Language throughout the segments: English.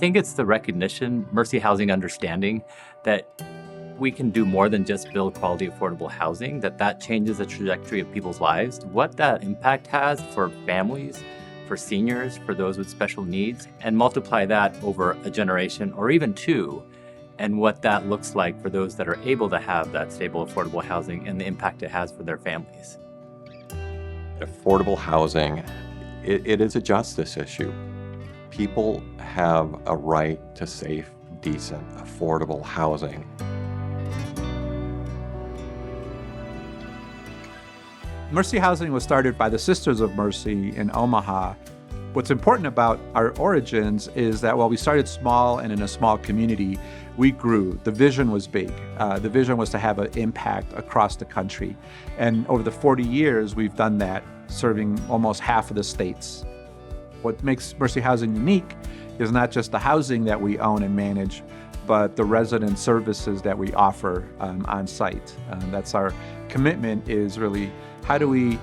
think it's the recognition, Mercy Housing understanding that we can do more than just build quality, affordable housing, that changes the trajectory of people's lives, what that impact has for families, for seniors, for those with special needs, and multiply that over a generation or even two, and what that looks like for those that are able to have that stable, affordable housing and the impact it has for their families. Affordable housing, it is a justice issue. People have a right to safe, decent, affordable housing. Mercy Housing was started by the Sisters of Mercy in Omaha. What's important about our origins is that while we started small and in a small community, we grew. The vision was big. The vision was to have an impact across the country. And over the 40 years, we've done that, serving almost half of the states. What makes Mercy Housing unique is not just the housing that we own and manage, but the resident services that we offer on site. That's our commitment, is really how do we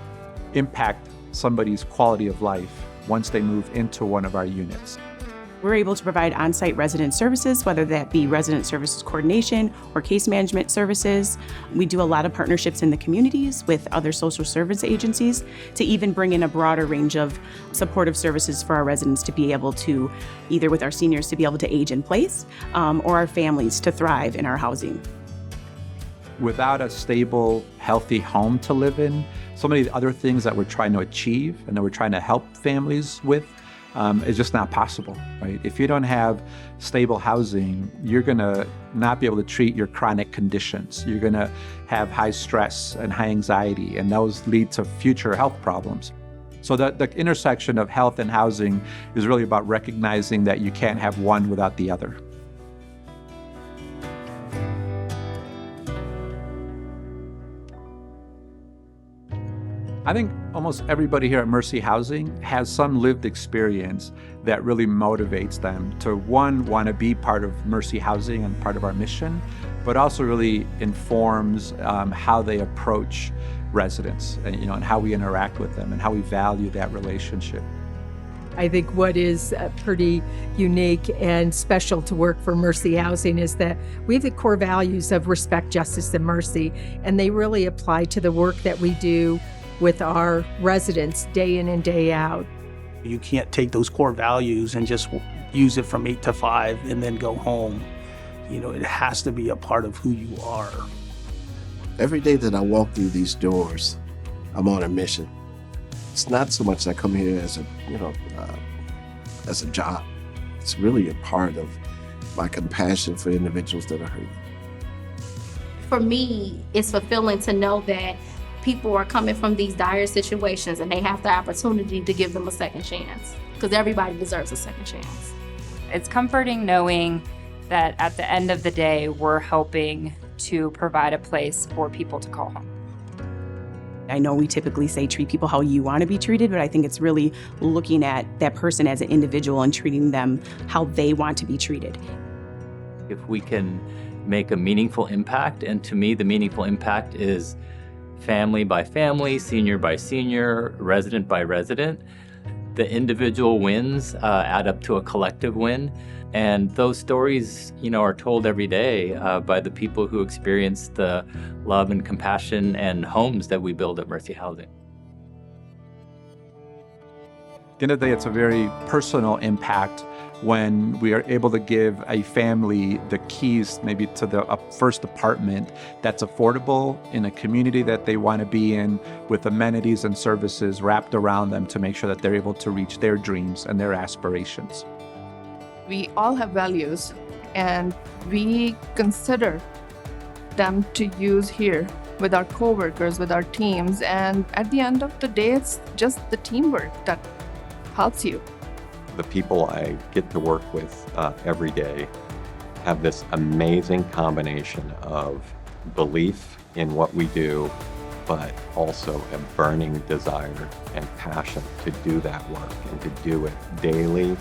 impact somebody's quality of life once they move into one of our units. We're able to provide on-site resident services, whether that be resident services coordination or case management services. We do a lot of partnerships in the communities with other social service agencies to even bring in a broader range of supportive services for our residents to be able to, either with our seniors to be able to age in place, or our families to thrive in our housing. Without a stable, healthy home to live in, so many of the other things that we're trying to achieve and that we're trying to help families with is just not possible, right? If you don't have stable housing, you're gonna not be able to treat your chronic conditions. You're gonna have high stress and high anxiety, and those lead to future health problems. So the intersection of health and housing is really about recognizing that you can't have one without the other. I think almost everybody here at Mercy Housing has some lived experience that really motivates them to, one, want to be part of Mercy Housing and part of our mission, but also really informs how they approach residents, and how we interact with them and how we value that relationship. I think what is pretty unique and special to work for Mercy Housing is that we have the core values of respect, justice, and mercy, and they really apply to the work that we do with our residents day in and day out. You can't take those core values and just use it from 8 to 5 and then go home. It has to be a part of who you are. Every day that I walk through these doors, I'm on a mission. It's not so much that I come here as a job. It's really a part of my compassion for individuals that are hurting. For me, it's fulfilling to know that people are coming from these dire situations and they have the opportunity to give them a second chance, because everybody deserves a second chance. It's comforting knowing that at the end of the day, we're helping to provide a place for people to call home. I know we typically say treat people how you want to be treated, but I think it's really looking at that person as an individual and treating them how they want to be treated. If we can make a meaningful impact, and to me, the meaningful impact is family by family, senior by senior, resident by resident. The individual wins add up to a collective win. And those stories, are told every day by the people who experience the love and compassion and homes that we build at Mercy Housing. At the end of the day, it's a very personal impact when we are able to give a family the keys maybe to the first apartment that's affordable in a community that they want to be in, with amenities and services wrapped around them to make sure that they're able to reach their dreams and their aspirations. We all have values, and we consider them to use here with our coworkers, with our teams, and at the end of the day, it's just the teamwork that helps you. The people I get to work with every day have this amazing combination of belief in what we do, but also a burning desire and passion to do that work and to do it daily,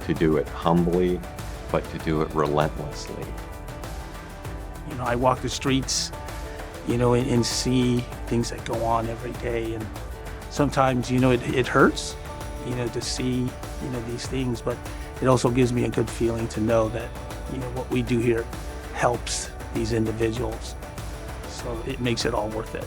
to do it humbly, but to do it relentlessly. I walk the streets, and see things that go on every day. And sometimes, it hurts, to see, these things. But it also gives me a good feeling to know that, what we do here helps these individuals. So it makes it all worth it.